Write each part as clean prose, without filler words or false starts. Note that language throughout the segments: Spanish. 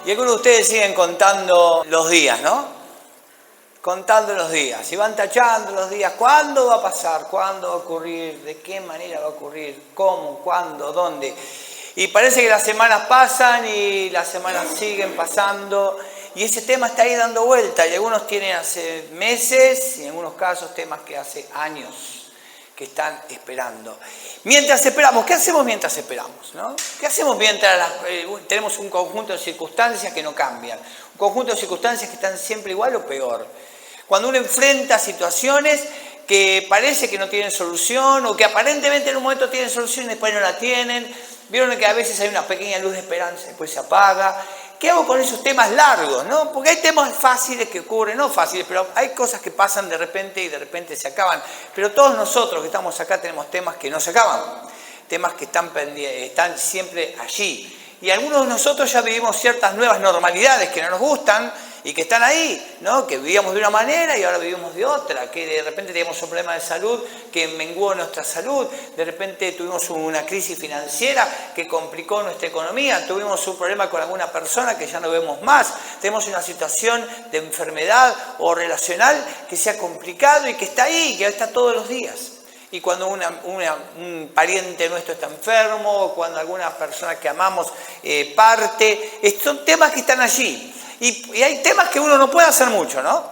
Y algunos de ustedes siguen contando los días, ¿no? Contando los días. Y van tachando los días. ¿Cuándo va a pasar? ¿Cuándo va a ocurrir? ¿De qué manera va a ocurrir? ¿Cómo? ¿Cuándo? ¿Dónde? Y parece que las semanas pasan y las semanas siguen pasando. Y ese tema está ahí dando vuelta. Y algunos tienen hace meses y en algunos casos temas que hace años que están esperando. Mientras esperamos, ¿qué hacemos mientras esperamos? ¿No? ¿Qué hacemos mientras tenemos un conjunto de circunstancias que no cambian? Un conjunto de circunstancias que están siempre igual o peor. Cuando uno enfrenta situaciones que parece que no tienen solución o que aparentemente en un momento tienen solución y después no la tienen. Vieron que a veces hay una pequeña luz de esperanza, después se apaga. ¿Qué hago con esos temas largos? ¿No? Porque hay temas fáciles que ocurren, no fáciles, pero hay cosas que pasan de repente y de repente se acaban. Pero todos nosotros que estamos acá tenemos temas que no se acaban, temas que están siempre allí. Y algunos de nosotros ya vivimos ciertas nuevas normalidades que no nos gustan y que están ahí, ¿no? Que vivíamos de una manera y ahora vivimos de otra, que de repente teníamos un problema de salud que menguó nuestra salud, de repente tuvimos una crisis financiera que complicó nuestra economía, tuvimos un problema con alguna persona que ya no vemos más, tenemos una situación de enfermedad o relacional que se ha complicado y que está ahí, que está todos los días. Y cuando un pariente nuestro está enfermo, o cuando alguna persona que amamos parte, son temas que están allí. Y hay temas que uno no puede hacer mucho, ¿no?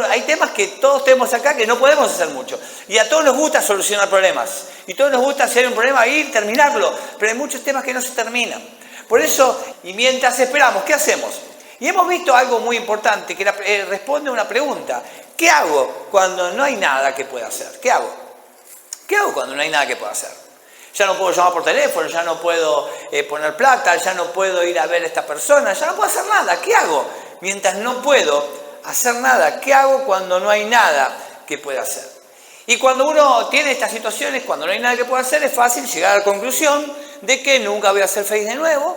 Hay temas que todos tenemos acá que no podemos hacer mucho. Y a todos nos gusta solucionar problemas. Y a todos nos gusta hacer un problema y terminarlo. Pero hay muchos temas que no se terminan. Por eso, y mientras esperamos, ¿qué hacemos? Y hemos visto algo muy importante que responde a una pregunta. ¿Qué hago cuando no hay nada que pueda hacer? ¿Qué hago? ¿Qué hago cuando no hay nada que pueda hacer? Ya no puedo llamar por teléfono, ya no puedo poner plata, ya no puedo ir a ver a esta persona, ya no puedo hacer nada. ¿Qué hago? Mientras no puedo hacer nada, ¿qué hago cuando no hay nada que pueda hacer? Y cuando uno tiene estas situaciones, cuando no hay nada que pueda hacer, es fácil llegar a la conclusión de que nunca voy a ser feliz de nuevo,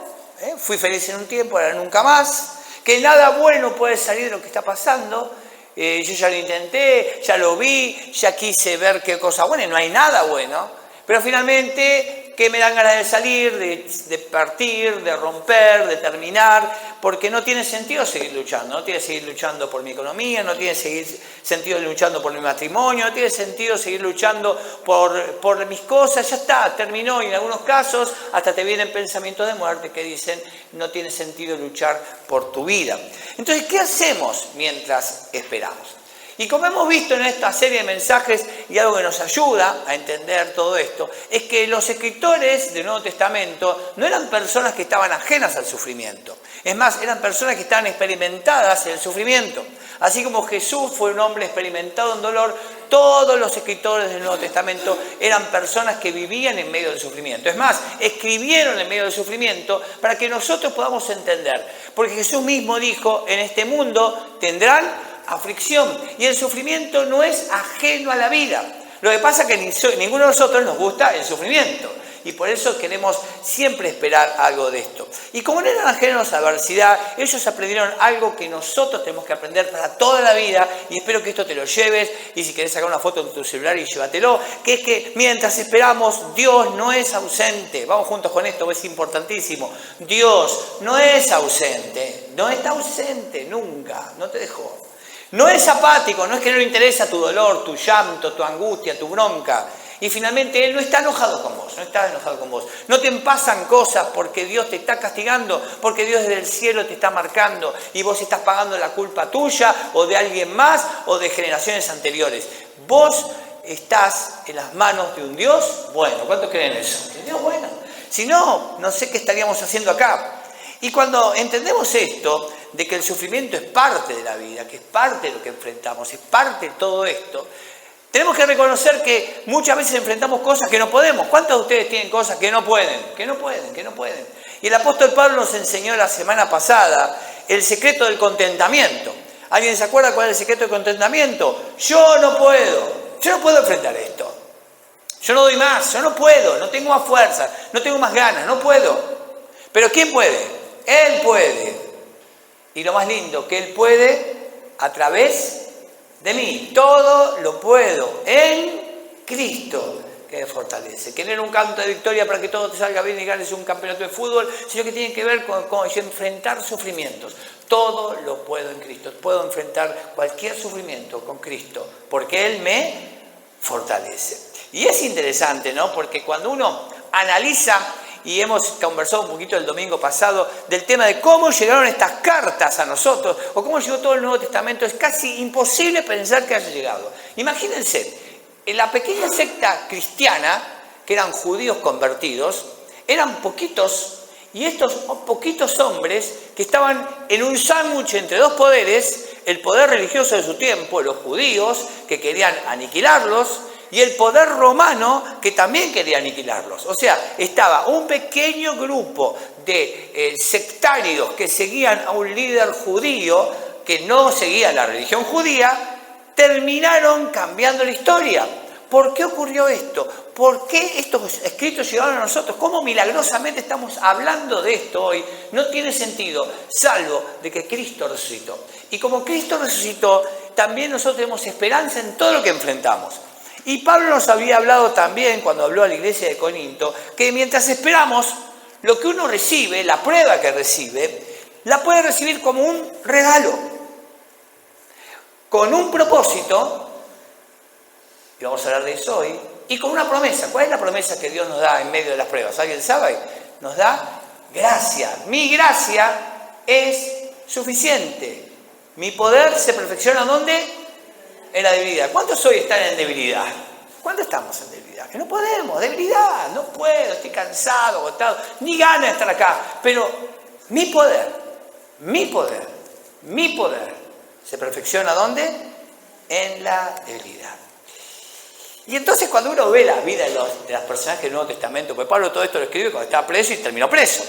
fui feliz en un tiempo, ahora nunca más, que nada bueno puede salir de lo que está pasando. Yo ya lo intenté, ya lo vi, ya quise ver qué cosa buena y no hay nada bueno. Pero finalmente, ¿qué me dan ganas de salir, de partir, de romper, de terminar? Porque no tiene sentido seguir luchando. No tiene seguir luchando por mi economía, no tiene sentido luchando por mi matrimonio, no tiene sentido seguir luchando por mis cosas. Ya está, terminó. Y en algunos casos hasta te vienen pensamientos de muerte que dicen no tiene sentido luchar por tu vida. Entonces, ¿qué hacemos mientras esperamos? Y como hemos visto en esta serie de mensajes, y algo que nos ayuda a entender todo esto, es que los escritores del Nuevo Testamento no eran personas que estaban ajenas al sufrimiento. Es más, eran personas que estaban experimentadas en el sufrimiento. Así como Jesús fue un hombre experimentado en dolor, todos los escritores del Nuevo Testamento eran personas que vivían en medio del sufrimiento. Es más, escribieron en medio del sufrimiento para que nosotros podamos entender. Porque Jesús mismo dijo, en este mundo tendrán aflicción, y el sufrimiento no es ajeno a la vida. Lo que pasa es que ninguno de nosotros nos gusta el sufrimiento y por eso queremos siempre esperar algo de esto. Y como no eran ajenos a la adversidad, ellos aprendieron algo que nosotros tenemos que aprender para toda la vida, y espero que esto te lo lleves, y si querés sacar una foto en tu celular y llévatelo, que es que mientras esperamos, Dios no es ausente. Vamos juntos con esto, es importantísimo. Dios no es ausente, no está ausente nunca, no te dejó. No es apático, no es que no le interesa tu dolor, tu llanto, tu angustia, tu bronca. Y finalmente Él no está enojado con vos, no está enojado con vos. No te pasan cosas porque Dios te está castigando, porque Dios desde el cielo te está marcando y vos estás pagando la culpa tuya o de alguien más o de generaciones anteriores. Vos estás en las manos de un Dios bueno. ¿Cuántos creen eso? Que Dios bueno. Si no, no sé qué estaríamos haciendo acá. Y cuando entendemos esto, de que el sufrimiento es parte de la vida, que es parte de lo que enfrentamos, es parte de todo esto, tenemos que reconocer que muchas veces enfrentamos cosas que no podemos. ¿Cuántos de ustedes tienen cosas que no pueden? Que no pueden. Y el apóstol Pablo nos enseñó la semana pasada el secreto del contentamiento. ¿Alguien se acuerda cuál es el secreto del contentamiento? Yo no puedo enfrentar esto. Yo no doy más, yo no puedo, no tengo más fuerza, no tengo más ganas, no puedo. Pero ¿quién puede? Él puede. Y lo más lindo, que Él puede a través de mí. Todo lo puedo en Cristo que fortalece. Que no era un canto de victoria para que todo te salga bien y ganes un campeonato de fútbol, sino que tiene que ver con enfrentar sufrimientos. Todo lo puedo en Cristo. Puedo enfrentar cualquier sufrimiento con Cristo, porque Él me fortalece. Y es interesante, ¿no? Porque cuando uno analiza, y hemos conversado un poquito el domingo pasado del tema de cómo llegaron estas cartas a nosotros, o cómo llegó todo el Nuevo Testamento, es casi imposible pensar que haya llegado. Imagínense, en la pequeña secta cristiana, que eran judíos convertidos, eran poquitos, y estos poquitos hombres que estaban en un sándwich entre dos poderes, el poder religioso de su tiempo, los judíos, que querían aniquilarlos, y el poder romano, que también quería aniquilarlos. O sea, estaba un pequeño grupo de sectarios que seguían a un líder judío, que no seguía la religión judía, terminaron cambiando la historia. ¿Por qué ocurrió esto? ¿Por qué estos escritos llegaron a nosotros? ¿Cómo milagrosamente estamos hablando de esto hoy? No tiene sentido, salvo de que Cristo resucitó. Y como Cristo resucitó, también nosotros tenemos esperanza en todo lo que enfrentamos. Y Pablo nos había hablado también, cuando habló a la iglesia de Corinto, que mientras esperamos, lo que uno recibe, la prueba que recibe, la puede recibir como un regalo, con un propósito, y vamos a hablar de eso hoy, y con una promesa. ¿Cuál es la promesa que Dios nos da en medio de las pruebas? ¿Alguien sabe? Nos da gracia. Mi gracia es suficiente. Mi poder se perfecciona ¿dónde? En la debilidad. ¿Cuántos hoy están en debilidad? ¿Cuántos estamos en debilidad? Que no podemos, debilidad, no puedo, estoy cansado, agotado, ni ganas de estar acá. Pero mi poder se perfecciona ¿dónde? En la debilidad. Y entonces cuando uno ve la vida de las personajes del Nuevo Testamento, pues Pablo todo esto lo escribe cuando estaba preso y terminó preso.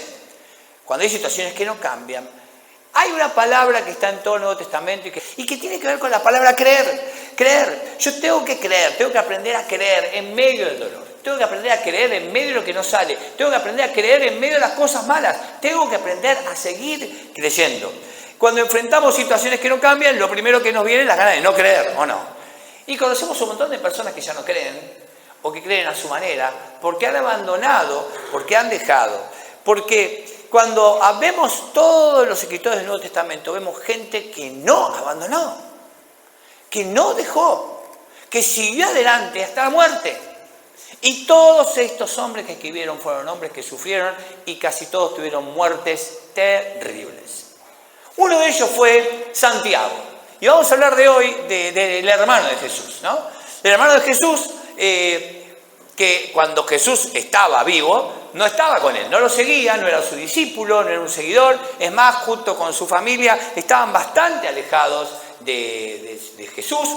Cuando hay situaciones que no cambian, hay una palabra que está en todo el Nuevo Testamento y que tiene que ver con la palabra creer. Creer. Yo tengo que creer, tengo que aprender a creer en medio del dolor. Tengo que aprender a creer en medio de lo que no sale. Tengo que aprender a creer en medio de las cosas malas. Tengo que aprender a seguir creyendo. Cuando enfrentamos situaciones que no cambian, lo primero que nos viene es la gana de no creer, ¿o no? Y conocemos un montón de personas que ya no creen, o que creen a su manera, porque han abandonado, porque han dejado. Porque cuando vemos todos los escritores del Nuevo Testamento, vemos gente que no abandonó, que no dejó, que siguió adelante hasta la muerte. Y todos estos hombres que escribieron fueron hombres que sufrieron y casi todos tuvieron muertes terribles. Uno de ellos fue Santiago. Y vamos a hablar de hoy del hermano de Jesús, ¿no? El hermano de Jesús, que cuando Jesús estaba vivo, no estaba con él, no lo seguía, no era su discípulo, no era un seguidor. Es más, junto con su familia, estaban bastante alejados de Jesús.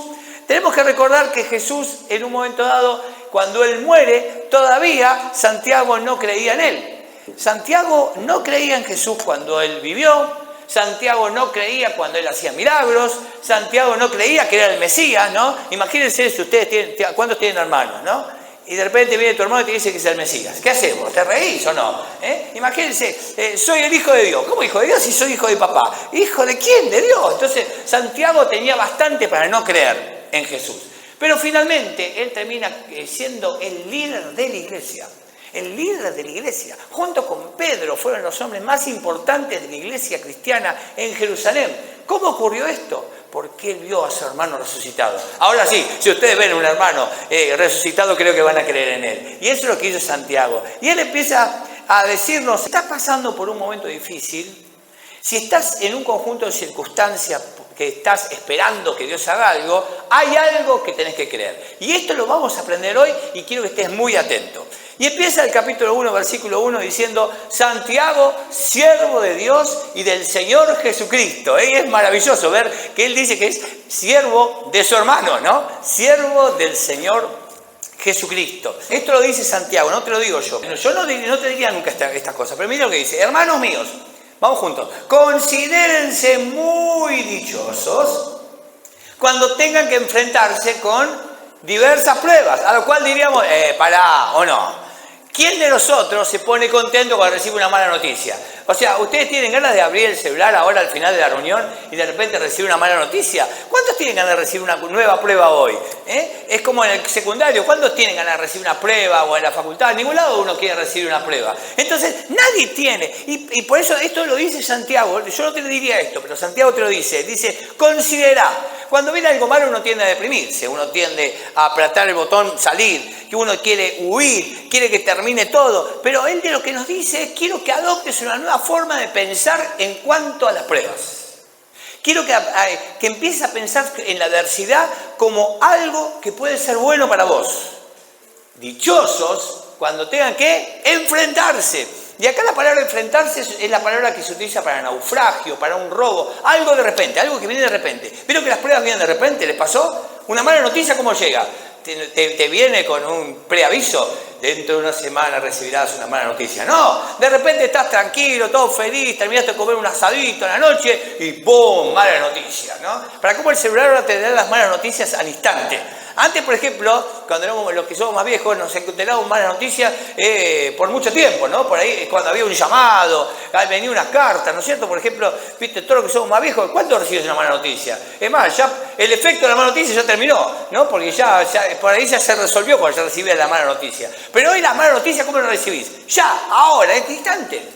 Tenemos que recordar que Jesús, en un momento dado, cuando él muere, todavía Santiago no creía en él. Santiago no creía en Jesús cuando él vivió. Santiago no creía cuando él hacía milagros. Santiago no creía que era el Mesías, ¿no? Imagínense si ustedes tienen, ¿cuántos tienen hermanos, no? Y de repente viene tu hermano y te dice que es el Mesías. ¿Qué hacemos? ¿Te reís o no? Imagínense, soy el hijo de Dios. ¿Cómo hijo de Dios si soy hijo de papá? ¿Hijo de quién? De Dios. Entonces, Santiago tenía bastante para no creer en Jesús. Pero finalmente, él termina siendo el líder de la iglesia. El líder de la iglesia, junto con Pedro, fueron los hombres más importantes de la iglesia cristiana en Jerusalén. ¿Cómo ocurrió esto? Porque él vio a su hermano resucitado. Ahora sí, si ustedes ven a un hermano resucitado, creo que van a creer en él. Y eso es lo que hizo Santiago. Y él empieza a decirnos, si estás pasando por un momento difícil, si estás en un conjunto de circunstancias que estás esperando que Dios haga algo, hay algo que tenés que creer. Y esto lo vamos a aprender hoy y quiero que estés muy atento. Y empieza el capítulo 1, versículo 1, diciendo, Santiago, siervo de Dios y del Señor Jesucristo. Es maravilloso ver que él dice que es siervo de su hermano, ¿no? Siervo del Señor Jesucristo. Esto lo dice Santiago, no te lo digo yo. Yo no te diría nunca estas cosas, pero mira lo que dice. Hermanos míos, vamos juntos. Considérense muy dichosos cuando tengan que enfrentarse con diversas pruebas, a lo cual diríamos, pará, o no. ¿Quién de nosotros se pone contento cuando recibe una mala noticia? O sea, ustedes tienen ganas de abrir el celular ahora al final de la reunión y de repente recibir una mala noticia. ¿Cuántos tienen ganas de recibir una nueva prueba hoy? Es como en el secundario. ¿Cuántos tienen ganas de recibir una prueba o en la facultad? En ningún lado uno quiere recibir una prueba. Entonces, nadie tiene. Y por eso esto lo dice Santiago. Yo no te diría esto, pero Santiago te lo dice. Dice, considera. Cuando viene algo malo uno tiende a deprimirse, uno tiende a apretar el botón salir, que uno quiere huir, quiere que termine todo. Pero él de lo que nos dice es, quiero que adoptes una nueva forma de pensar en cuanto a las pruebas. Quiero que empieces a pensar en la adversidad como algo que puede ser bueno para vos. Dichosos cuando tengan que enfrentarse. Y acá la palabra enfrentarse es la palabra que se utiliza para naufragio, para un robo, algo de repente, algo que viene de repente. ¿Vieron que las pruebas vienen de repente? ¿Les pasó? Una mala noticia, ¿cómo llega? Te viene con un preaviso, dentro de una semana recibirás una mala noticia. No, de repente estás tranquilo, todo feliz, terminaste de comer un asadito en la noche y ¡pum! Mala noticia, ¿no? Para cómo el celular ahora te da las malas noticias al instante. Antes, por ejemplo, cuando éramos los que somos más viejos, nos enterábamos malas noticias por mucho tiempo, ¿no? Por ahí, cuando había un llamado, venía una carta, ¿no es cierto? Por ejemplo, viste, todos los que somos más viejos, ¿cuándo recibes una mala noticia? Es más, ya el efecto de la mala noticia ya terminó, ¿no? Porque ya por ahí ya se resolvió cuando ya recibías la mala noticia. Pero hoy la mala noticia, ¿cómo la recibís? Ya, ahora, en este instante.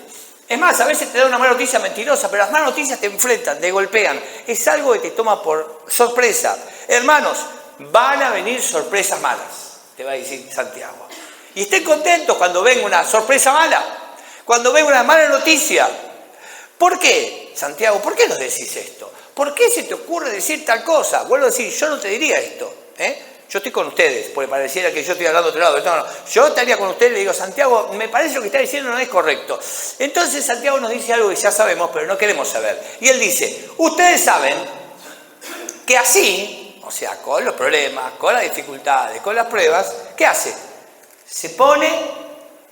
Es más, a veces te da una mala noticia mentirosa, pero las malas noticias te enfrentan, te golpean. Es algo que te toma por sorpresa. Hermanos, van a venir sorpresas malas, te va a decir Santiago. Y estén contentos cuando venga una sorpresa mala, cuando venga una mala noticia. ¿Por qué, Santiago? ¿Por qué nos decís esto? ¿Por qué se te ocurre decir tal cosa? Vuelvo a decir, yo no te diría esto. Yo estoy con ustedes, porque pareciera que yo estoy hablando de otro lado. No. Yo estaría con ustedes y le digo, Santiago, me parece lo que está diciendo no es correcto. Entonces Santiago nos dice algo que ya sabemos, pero no queremos saber. Y él dice, ustedes saben que así, o sea, con los problemas, con las dificultades, con las pruebas, ¿qué hace? Se pone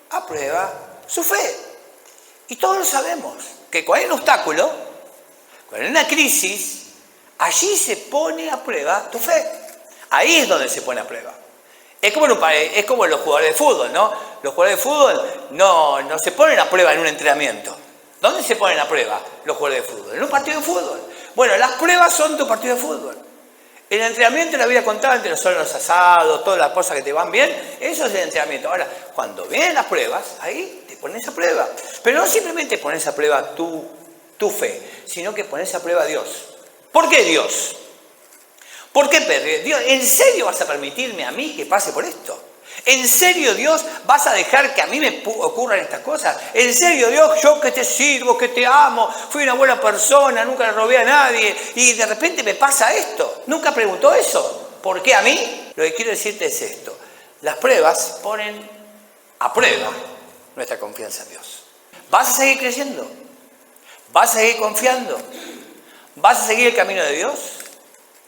a prueba su fe. Y todos lo sabemos, que cuando hay un obstáculo, cuando hay una crisis, allí se pone a prueba tu fe. Ahí es donde se pone a prueba. Es como los jugadores de fútbol, ¿no? Los jugadores de fútbol no se ponen a prueba en un entrenamiento. ¿Dónde se ponen a prueba los jugadores de fútbol? En un partido de fútbol. Bueno, las pruebas son tu partido de fútbol. El entrenamiento, la vida constante, son los asados, todas las cosas que te van bien, eso es el entrenamiento. Ahora, cuando vienen las pruebas, ahí te pones a prueba. Pero no simplemente pones a prueba tu fe, sino que pones a prueba a Dios. ¿Por qué Dios? ¿Por qué Dios? ¿En serio vas a permitirme a mí que pase por esto? ¿En serio, Dios, vas a dejar que a mí me ocurran estas cosas? ¿En serio, Dios, yo que te sirvo, que te amo, fui una buena persona, nunca le robé a nadie y de repente me pasa esto? ¿Nunca preguntó eso? ¿Por qué a mí? Lo que quiero decirte es esto. Las pruebas ponen a prueba nuestra confianza en Dios. ¿Vas a seguir creyendo? ¿Vas a seguir confiando? ¿Vas a seguir el camino de Dios?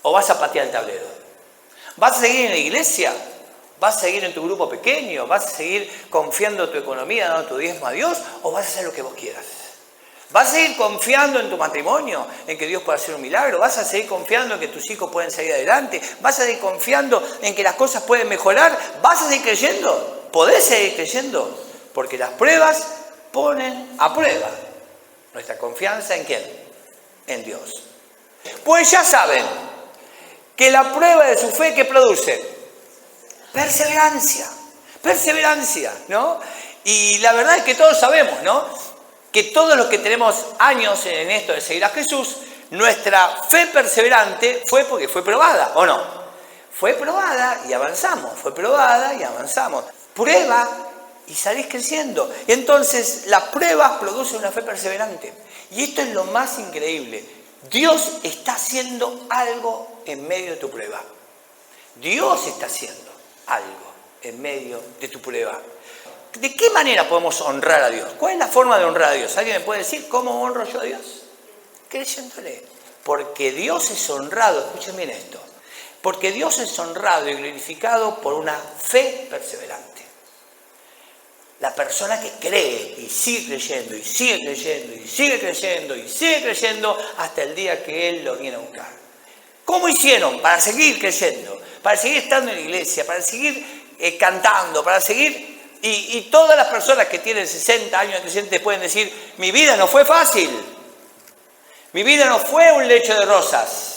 ¿O vas a patear el tablero? ¿Vas a seguir en la iglesia? ¿Vas a seguir en tu grupo pequeño? ¿Vas a seguir confiando en tu economía, dando tu diezmo a Dios? ¿O vas a hacer lo que vos quieras? ¿Vas a seguir confiando en tu matrimonio, en que Dios puede hacer un milagro? ¿Vas a seguir confiando en que tus hijos pueden salir adelante? ¿Vas a seguir confiando en que las cosas pueden mejorar? ¿Vas a seguir creyendo? ¿Podés seguir creyendo? Porque las pruebas ponen a prueba nuestra confianza ¿en quién? En Dios. Pues ya saben que la prueba de su fe, ¿qué produce? Perseverancia, ¿no? Y la verdad es que todos sabemos, ¿no? Que todos los que tenemos años en esto de seguir a Jesús, nuestra fe perseverante fue porque fue probada, ¿o no? Fue probada y avanzamos, fue probada y avanzamos. Prueba y salís creciendo. Y entonces las pruebas producen una fe perseverante. Y esto es lo más increíble. Dios está haciendo algo en medio de tu prueba. Dios está haciendo algo en medio de tu prueba. ¿De qué manera podemos honrar a Dios? ¿Cuál es la forma de honrar a Dios? ¿Alguien me puede decir cómo honro yo a Dios? Creyéndole. Porque Dios es honrado, escuchen bien esto, porque Dios es honrado y glorificado por una fe perseverante. La persona que cree y sigue creyendo, y sigue creyendo, y sigue creyendo, y sigue creyendo hasta el día que Él lo viene a buscar. ¿Cómo hicieron? Para seguir creyendo, para seguir estando en la iglesia, para seguir cantando, para seguir Y todas las personas que tienen 60 años de creyentes pueden decir, mi vida no fue fácil, mi vida no fue un lecho de rosas.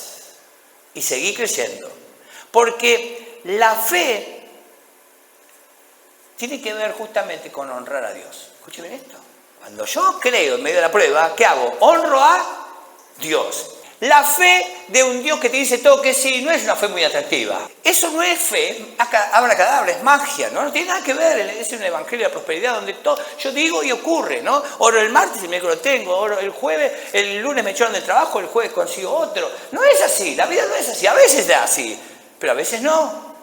Y seguí creyendo. Porque la fe tiene que ver justamente con honrar a Dios. Escuchen bien esto. Cuando yo creo en medio de la prueba, ¿qué hago? Honro a Dios. La fe de un Dios que te dice todo que sí, no es una fe muy atractiva. Eso no es fe, abracadabra, es magia, ¿no? No tiene nada que ver, es un evangelio de la prosperidad donde todo, yo digo y ocurre, ¿no? Oro el martes y el miércoles lo tengo, oro el jueves, el lunes me echaron del trabajo, el jueves consigo otro. No es así, la vida no es así, a veces es así, pero a veces no.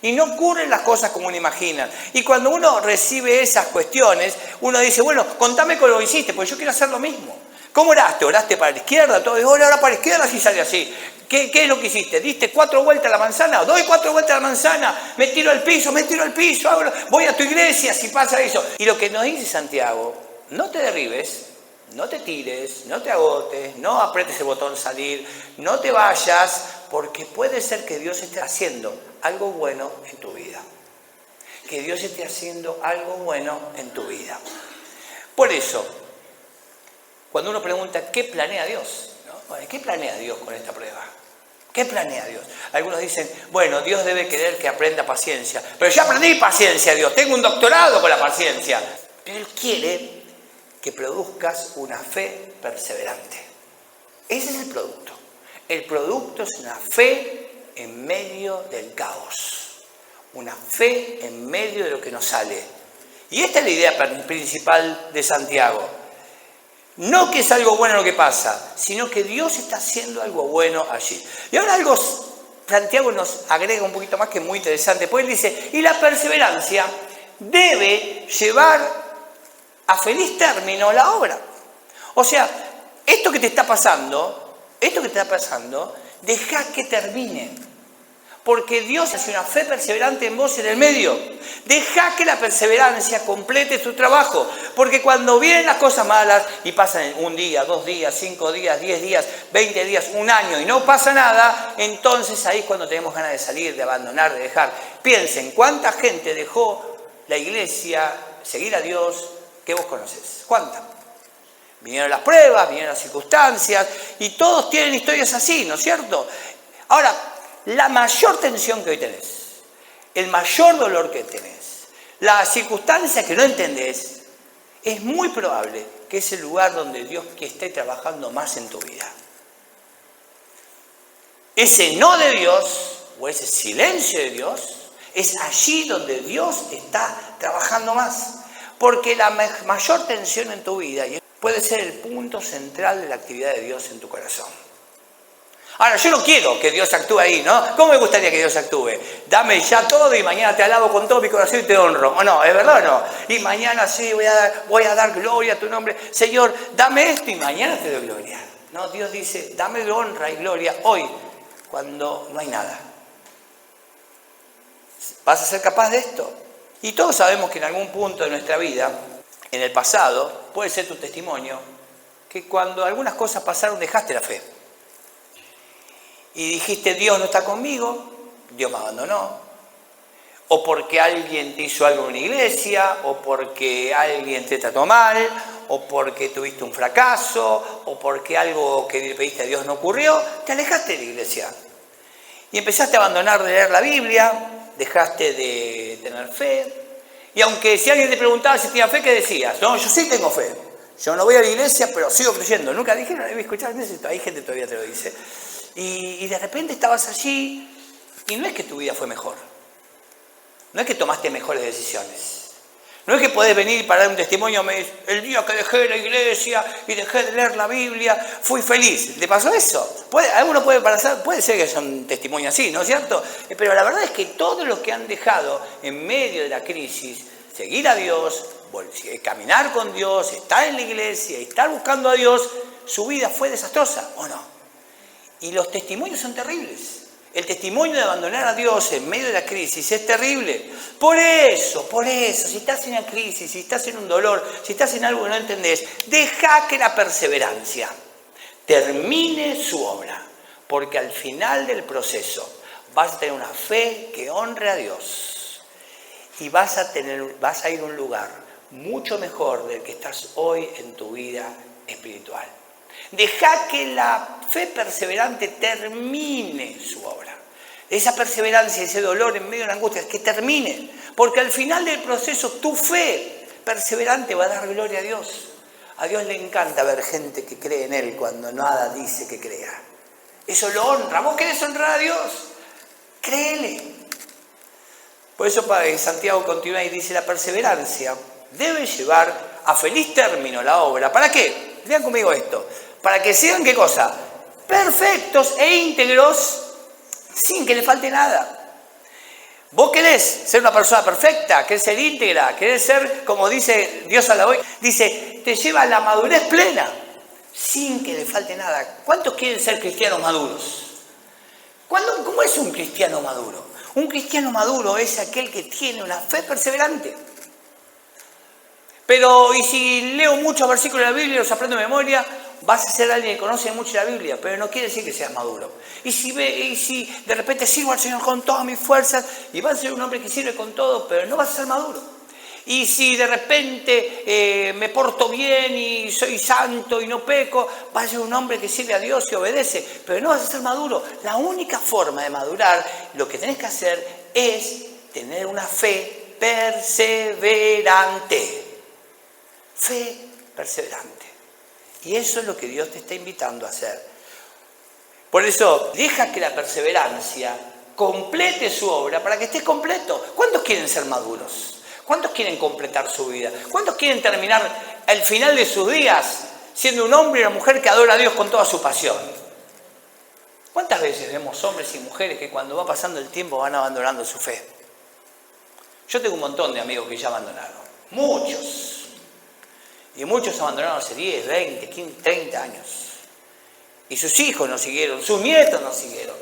Y no ocurren las cosas como uno imagina. Y cuando uno recibe esas cuestiones, uno dice, bueno, contame cómo lo hiciste, porque yo quiero hacer lo mismo. ¿Cómo oraste? ¿Oraste para la izquierda? Todo, ahora para la izquierda sí sale así. ¿Qué es lo que hiciste? ¿Diste 4 vueltas a la manzana? ¿Doy 4 vueltas a la manzana? ¿Me tiro al piso? Voy a tu iglesia si pasa eso. Y lo que nos dice Santiago, no te derribes, no te tires, no te agotes, no apretes el botón salir, no te vayas, porque puede ser que Dios esté haciendo algo bueno en tu vida. Que Dios esté haciendo algo bueno en tu vida. Por eso, cuando uno pregunta, ¿qué planea Dios? ¿No? Bueno, ¿qué planea Dios con esta prueba? ¿Qué planea Dios? Algunos dicen, bueno, Dios debe querer que aprenda paciencia. Pero ya aprendí paciencia, Dios. Tengo un doctorado con la paciencia. Pero Él quiere que produzcas una fe perseverante. Ese es el producto. El producto es una fe en medio del caos. Una fe en medio de lo que nos sale. Y esta es la idea principal de Santiago. No que es algo bueno lo que pasa, sino que Dios está haciendo algo bueno allí. Y ahora Santiago nos agrega un poquito más que es muy interesante, pues él dice, y la perseverancia debe llevar a feliz término la obra. O sea, esto que te está pasando, deja que termine. Porque Dios hace una fe perseverante en vos en el medio. Deja que la perseverancia complete tu trabajo. Porque cuando vienen las cosas malas y pasan 1 día, 2 días, 5 días, 10 días, 20 días, 1 año y no pasa nada, entonces ahí es cuando tenemos ganas de salir, de abandonar, de dejar. Piensen, ¿cuánta gente dejó la iglesia, seguir a Dios, que vos conocés? ¿Cuánta? Vinieron las pruebas, vinieron las circunstancias y todos tienen historias así, ¿no es cierto? Ahora, la mayor tensión que hoy tenés, el mayor dolor que tenés, la circunstancia que no entendés, es muy probable que es el lugar donde Dios esté trabajando más en tu vida. Ese no de Dios, o ese silencio de Dios, es allí donde Dios está trabajando más. Porque la mayor tensión en tu vida puede ser el punto central de la actividad de Dios en tu corazón. Ahora, yo no quiero que Dios actúe ahí, ¿no? ¿Cómo me gustaría que Dios actúe? Dame ya todo y mañana te alabo con todo mi corazón y te honro. ¿O no? ¿Es verdad o no? Y mañana sí voy a dar gloria a tu nombre. Señor, dame esto y mañana te doy gloria. No, Dios dice, dame honra y gloria hoy, cuando no hay nada. ¿Vas a ser capaz de esto? Y todos sabemos que en algún punto de nuestra vida, en el pasado, puede ser tu testimonio, que cuando algunas cosas pasaron dejaste la fe. Y dijiste, Dios no está conmigo, Dios me abandonó, o porque alguien te hizo algo en una iglesia, o porque alguien te trató mal, o porque tuviste un fracaso, o porque algo que le pediste a Dios no ocurrió, te alejaste de la iglesia. Y empezaste a abandonar de leer la Biblia, dejaste de tener fe, y aunque si alguien te preguntaba si tenía fe, ¿qué decías? No, yo sí tengo fe, yo no voy a la iglesia, pero sigo creyendo. Nunca dije, no debí escuchar eso, hay gente que todavía te lo dice. Y de repente estabas allí y no es que tu vida fue mejor. No es que tomaste mejores decisiones. No es que podés venir y para dar un testimonio, el día que dejé la iglesia y dejé de leer la Biblia, fui feliz. ¿Le pasó eso? Alguno puede ser que sea un testimonio así, ¿no es cierto? Pero la verdad es que todos los que han dejado en medio de la crisis seguir a Dios, caminar con Dios, estar en la iglesia, estar buscando a Dios, su vida fue desastrosa, ¿o no? Y los testimonios son terribles. El testimonio de abandonar a Dios en medio de la crisis es terrible. Por eso, si estás en una crisis, si estás en un dolor, si estás en algo que no entendés, deja que la perseverancia termine su obra. Porque al final del proceso vas a tener una fe que honre a Dios. y vas a ir a un lugar mucho mejor del que estás hoy en tu vida espiritual. Deja que la fe perseverante termine su obra. Esa perseverancia, ese dolor en medio de la angustia, que termine. Porque al final del proceso tu fe perseverante va a dar gloria a Dios. A Dios le encanta ver gente que cree en Él cuando nada dice que crea. Eso lo honra. ¿Vos querés honrar a Dios? Créele. Por eso Santiago continúa y dice, la perseverancia debe llevar a feliz término la obra. ¿Para qué? Vean conmigo esto. Para que sean, ¿qué cosa? Perfectos e íntegros sin que le falte nada. Vos querés ser una persona perfecta, querés ser íntegra, querés ser, como dice Dios a la hoy, dice, te lleva a la madurez plena, sin que le falte nada. ¿Cuántos quieren ser cristianos maduros? ¿Cómo es un cristiano maduro? Un cristiano maduro es aquel que tiene una fe perseverante. Pero, y si leo muchos versículos de la Biblia y los aprendo de memoria, vas a ser alguien que conoce mucho la Biblia, pero no quiere decir que seas maduro. Y si de repente sirvo al Señor con todas mis fuerzas, y vas a ser un hombre que sirve con todo, pero no vas a ser maduro. Y si de repente me porto bien y soy santo y no peco, vas a ser un hombre que sirve a Dios y obedece, pero no vas a ser maduro. La única forma de madurar, lo que tenés que hacer es tener una fe perseverante. Fe perseverante. Y eso es lo que Dios te está invitando a hacer. Por eso, deja que la perseverancia complete su obra para que estés completo. ¿Cuántos quieren ser maduros? ¿Cuántos quieren completar su vida? ¿Cuántos quieren terminar el final de sus días siendo un hombre y una mujer que adora a Dios con toda su pasión? ¿Cuántas veces vemos hombres y mujeres que cuando va pasando el tiempo van abandonando su fe? Yo tengo un montón de amigos que ya abandonaron. Muchos. Y muchos abandonaron hace 10, 20, 15, 30 años. Y sus hijos no siguieron, sus nietos no siguieron.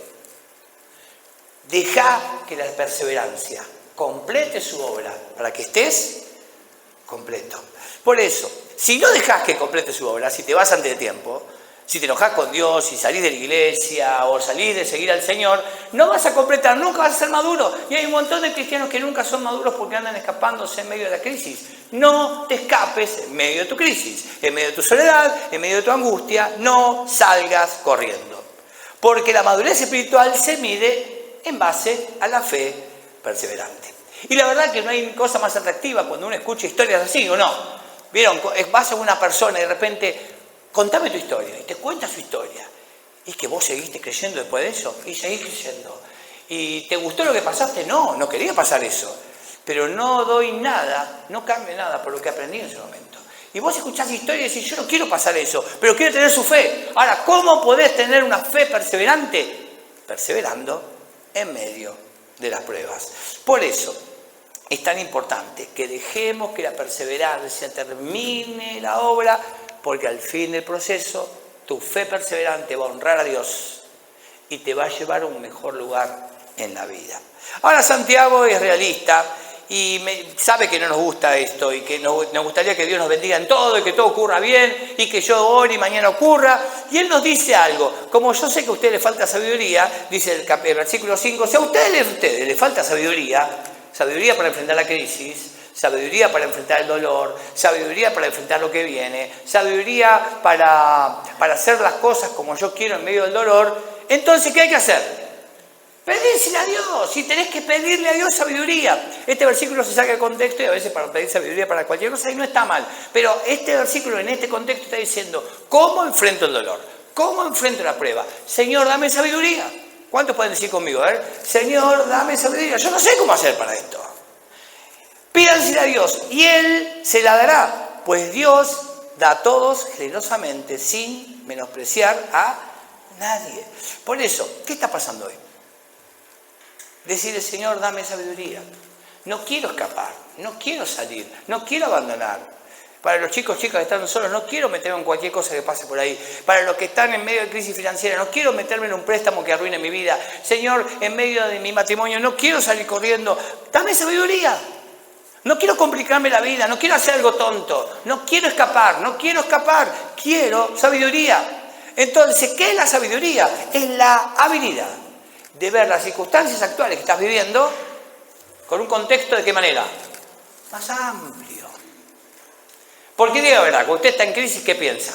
Deja que la perseverancia complete su obra para que estés completo. Por eso, si no dejas que complete su obra, si te vas antes de tiempo, si te enojas con Dios, si salís de la iglesia o salís de seguir al Señor, no vas a completar, nunca vas a ser maduro. Y hay un montón de cristianos que nunca son maduros porque andan escapándose en medio de la crisis. No te escapes en medio de tu crisis, en medio de tu soledad, en medio de tu angustia, no salgas corriendo. Porque la madurez espiritual se mide en base a la fe perseverante. Y la verdad que no hay cosa más atractiva cuando uno escucha historias así, ¿o no? ¿Vieron? Vas a una persona y de repente, contame tu historia, y te cuenta su historia. ¿Y es que vos seguiste creyendo después de eso? Y seguís creyendo. ¿Y te gustó lo que pasaste? No, no quería pasar eso. Pero no doy nada, no cambio nada por lo que aprendí en ese momento. Y vos escuchás historias y decís, yo no quiero pasar eso, pero quiero tener su fe. Ahora, ¿cómo podés tener una fe perseverante? Perseverando en medio de las pruebas. Por eso es tan importante que dejemos que la perseverancia termine la obra, porque al fin del proceso tu fe perseverante va a honrar a Dios y te va a llevar a un mejor lugar en la vida. Ahora Santiago es realista y sabe que no nos gusta esto y que nos gustaría que Dios nos bendiga en todo y que todo ocurra bien y que yo ore y mañana ocurra. Y él nos dice algo, como yo sé que a ustedes les falta sabiduría, dice el versículo 5, si a ustedes les falta sabiduría para enfrentar la crisis, sabiduría para enfrentar el dolor, sabiduría para enfrentar lo que viene, sabiduría para hacer las cosas como yo quiero en medio del dolor, entonces ¿qué hay que hacer? Pedírsela a Dios, y tenés que pedirle a Dios sabiduría. Este versículo se saca de contexto y a veces para pedir sabiduría para cualquier cosa y no está mal. Pero este versículo en este contexto está diciendo, ¿cómo enfrento el dolor? ¿Cómo enfrento la prueba? Señor, dame sabiduría. ¿Cuántos pueden decir conmigo? A ver, Señor, dame sabiduría. Yo no sé cómo hacer para esto. Pídansela a Dios y Él se la dará, pues Dios da a todos generosamente sin menospreciar a nadie. Por eso, ¿qué está pasando hoy? Decirle, Señor, dame sabiduría. No quiero escapar, no quiero salir, no quiero abandonar. Para los chicos, chicas que están solos, no quiero meterme en cualquier cosa que pase por ahí. Para los que están en medio de crisis financiera, no quiero meterme en un préstamo que arruine mi vida. Señor, en medio de mi matrimonio, no quiero salir corriendo. Dame sabiduría. No quiero complicarme la vida, no quiero hacer algo tonto. No quiero escapar, quiero sabiduría. Entonces, ¿qué es la sabiduría? Es la habilidad de ver las circunstancias actuales que estás viviendo ¿Con un contexto de qué manera? Más amplio. Porque diga la verdad, cuando usted está en crisis, ¿qué piensa?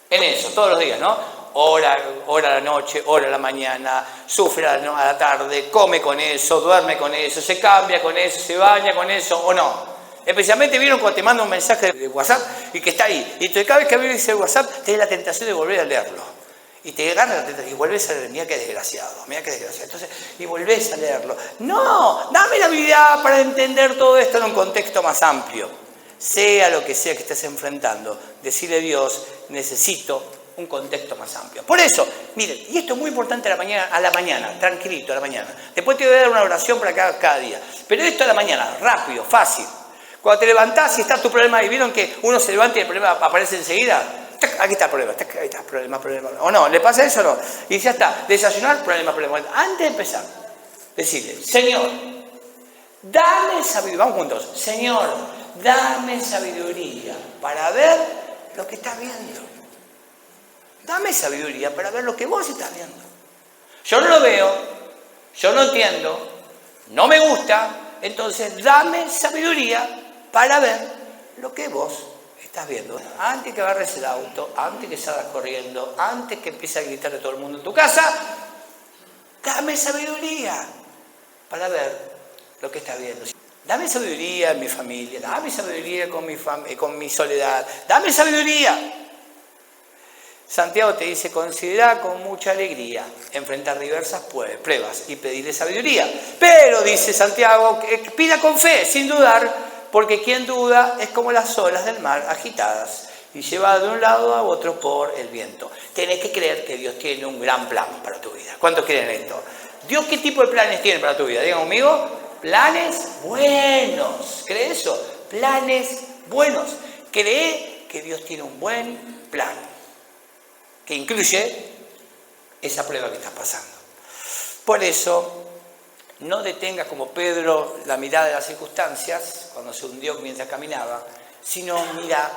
En eso, todos los días, ¿no? Ora a la noche, ora a la mañana, sufre a la tarde, come con eso, duerme con eso, se cambia con eso, se baña con eso o no. Especialmente vieron cuando te manda un mensaje de WhatsApp y que está ahí. Y cada vez que abrís ese WhatsApp, tenés la tentación de volver a leerlo. Y te gana la tentación y volvés a leer. Mira qué desgraciado, mira qué desgraciado. Entonces, y volvés a leerlo. No, dame la habilidad para entender todo esto en un contexto más amplio. Sea lo que sea que estés enfrentando, decirle a Dios, necesito un contexto más amplio. Por eso, miren, y esto es muy importante a la mañana, tranquilito a la mañana. Después te voy a dar una oración para que hagas cada día. Pero esto a la mañana, rápido, fácil. Cuando te levantás y está tu problema ahí, ¿vieron que uno se levanta y el problema aparece enseguida? Aquí está el problema, ahí está, problema. ¿O no? ¿Le pasa eso o no? Y ya está, desayunar, problema. Antes de empezar, decirle, Señor, dame sabiduría, vamos juntos, Señor, dame sabiduría para ver lo que estás viendo. Dame sabiduría para ver lo que vos estás viendo. Yo no lo veo, yo no entiendo, no me gusta, entonces dame sabiduría para ver lo que vos estás viendo. Antes que agarres el auto, antes que salgas corriendo, antes que empieces a gritarle a todo el mundo en tu casa, dame sabiduría para ver lo que estás viendo. Dame sabiduría en mi familia, dame sabiduría con mi soledad, dame sabiduría. Santiago te dice, considera con mucha alegría enfrentar diversas pruebas y pedirle sabiduría. Pero, dice Santiago, que pida con fe, sin dudar, porque quien duda es como las olas del mar agitadas y llevadas de un lado a otro por el viento. Tenés que creer que Dios tiene un gran plan para tu vida. ¿Cuántos creen esto? ¿Dios qué tipo de planes tiene para tu vida? Digan conmigo, planes buenos. ¿Cree eso? Planes buenos. Cree que Dios tiene un buen plan, que incluye esa prueba que estás pasando. Por eso, no detengas como Pedro la mirada de las circunstancias cuando se hundió mientras caminaba, sino mira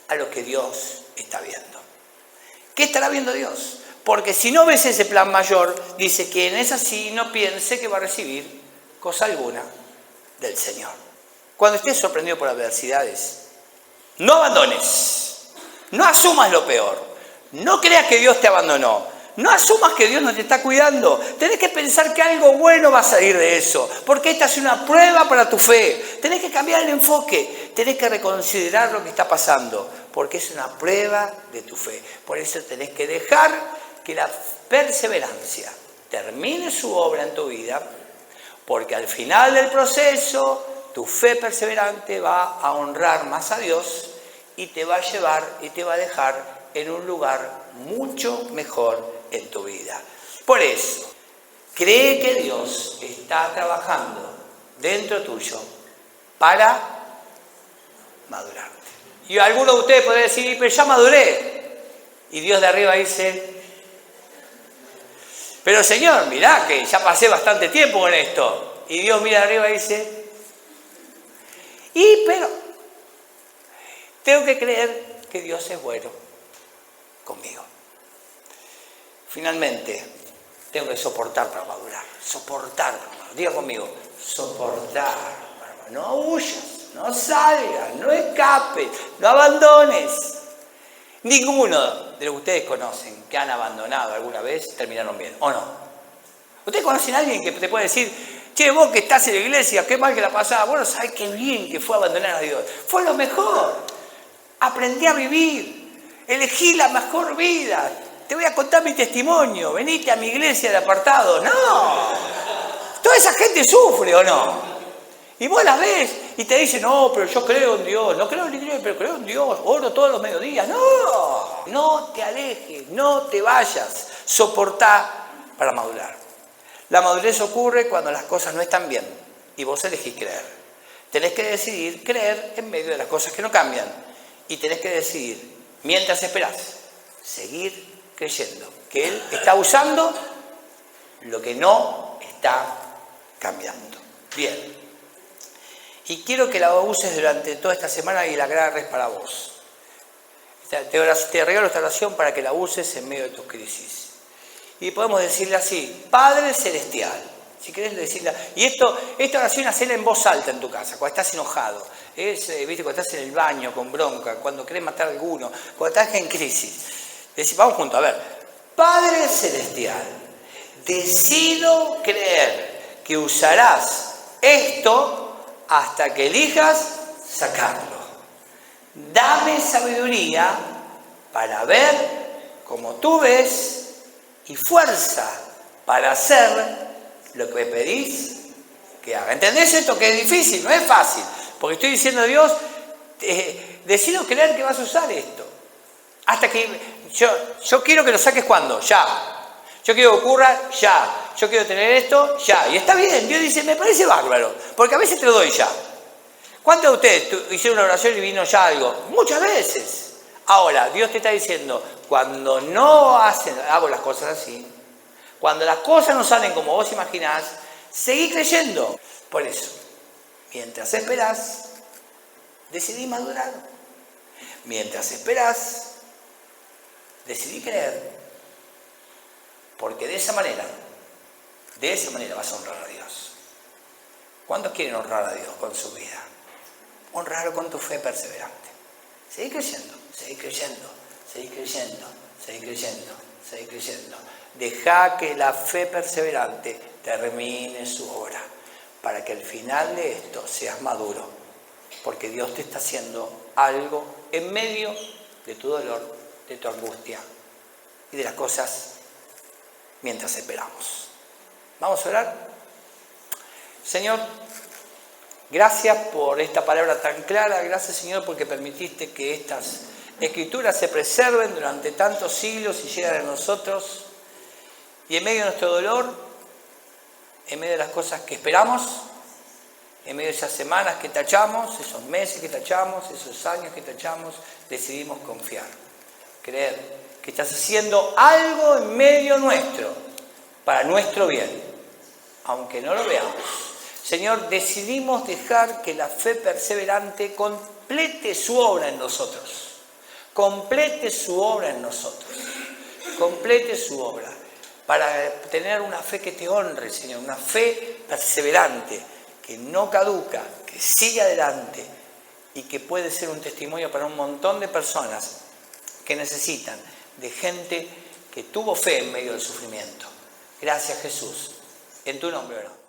a lo que Dios está viendo. ¿Qué estará viendo Dios? Porque si no ves ese plan mayor, dice que quien es así no piense que va a recibir cosa alguna del Señor. Cuando estés sorprendido por adversidades, no abandones, no asumas lo peor, no creas que Dios te abandonó. No asumas que Dios no te está cuidando. Tenés que pensar que algo bueno va a salir de eso. Porque esta es una prueba para tu fe. Tenés que cambiar el enfoque. Tenés que reconsiderar lo que está pasando. Porque es una prueba de tu fe. Por eso tenés que dejar que la perseverancia termine su obra en tu vida. Porque al final del proceso, tu fe perseverante va a honrar más a Dios y te va a llevar y te va a dejar en un lugar mucho mejor en tu vida. Por eso, cree que Dios está trabajando dentro tuyo para madurarte. Y alguno de ustedes podría decir, pero ya maduré. Y Dios de arriba dice, pero Señor, mirá que ya pasé bastante tiempo con esto. Y Dios mira de arriba y dice, pero tengo que creer que Dios es bueno conmigo. Finalmente, tengo que soportar para madurar. Soportar para madurar. Diga conmigo, soportar para madurar. No huyas, no salgas, no escapes, no abandones. Ninguno de los que ustedes conocen que han abandonado alguna vez terminaron bien, ¿o no? ¿Ustedes conocen a alguien que te puede decir, che, vos que estás en la iglesia, qué mal que la pasaba? Bueno, sabés qué bien que fue abandonar a Dios. Fue lo mejor. Aprendí a vivir. Elegí la mejor vida. Te voy a contar mi testimonio. Venite a mi iglesia de apartado. No. Toda esa gente sufre, ¿o no? Y vos la ves y te dicen, no, pero yo creo en Dios. No creo en la iglesia, pero creo en Dios. Oro todos los mediodías. No. No te alejes, no te vayas. Soportá para madurar. La madurez ocurre cuando las cosas no están bien y vos elegís creer. Tenés que decidir creer en medio de las cosas que no cambian. Y tenés que decidir, mientras esperás, seguir creyendo que Él está usando lo que no está cambiando. Bien. Y quiero que la uses durante toda esta semana y la agarres para vos. Te regalo esta oración para que la uses en medio de tus crisis. Y podemos decirle así, Padre Celestial, Si querés decirla. Y esta oración hacela en voz alta en tu casa, cuando estás enojado. ¿Viste? Cuando estás en el baño con bronca, cuando querés matar a alguno, cuando estás en crisis. Vamos juntos, a ver. Padre Celestial, decido creer que usarás esto hasta que elijas sacarlo. Dame sabiduría para ver como tú ves y fuerza para hacer lo que me pedís que haga. ¿Entendés esto? Que es difícil, no es fácil. Porque estoy diciendo a Dios, decido creer que vas a usar esto. Hasta que yo quiero que lo saques cuando, ya. Yo quiero que ocurra, ya. Yo quiero tener esto, ya. Y está bien, Dios dice, me parece bárbaro. Porque a veces te lo doy ya. ¿Cuántos de ustedes hicieron una oración y vino ya algo? Muchas veces. Ahora, Dios te está diciendo, cuando no hago las cosas así, cuando las cosas no salen como vos imaginás, seguí creyendo. Por eso, mientras esperás, decidí madurar. Mientras esperás, decidí creer. Porque de esa manera vas a honrar a Dios. ¿Cuántos quieren honrar a Dios con su vida? Honrarlo con tu fe perseverante. Seguí creyendo, seguí creyendo, seguí creyendo, seguí creyendo, seguí creyendo. Deja que la fe perseverante termine su obra, para que al final de esto seas maduro, porque Dios te está haciendo algo en medio de tu dolor, de tu angustia y de las cosas mientras esperamos. Vamos a orar. Señor, gracias por esta palabra tan clara, gracias Señor porque permitiste que estas escrituras se preserven durante tantos siglos y lleguen a nosotros. Y en medio de nuestro dolor, en medio de las cosas que esperamos, en medio de esas semanas que tachamos, esos meses que tachamos, esos años que tachamos, decidimos confiar, creer que estás haciendo algo en medio nuestro, para nuestro bien, aunque no lo veamos. Señor, decidimos dejar que la fe perseverante complete su obra en nosotros, complete su obra en nosotros, complete su obra, para tener una fe que te honre, Señor, una fe perseverante, que no caduca, que sigue adelante y que puede ser un testimonio para un montón de personas que necesitan de gente que tuvo fe en medio del sufrimiento. Gracias, Jesús. En tu nombre oramos.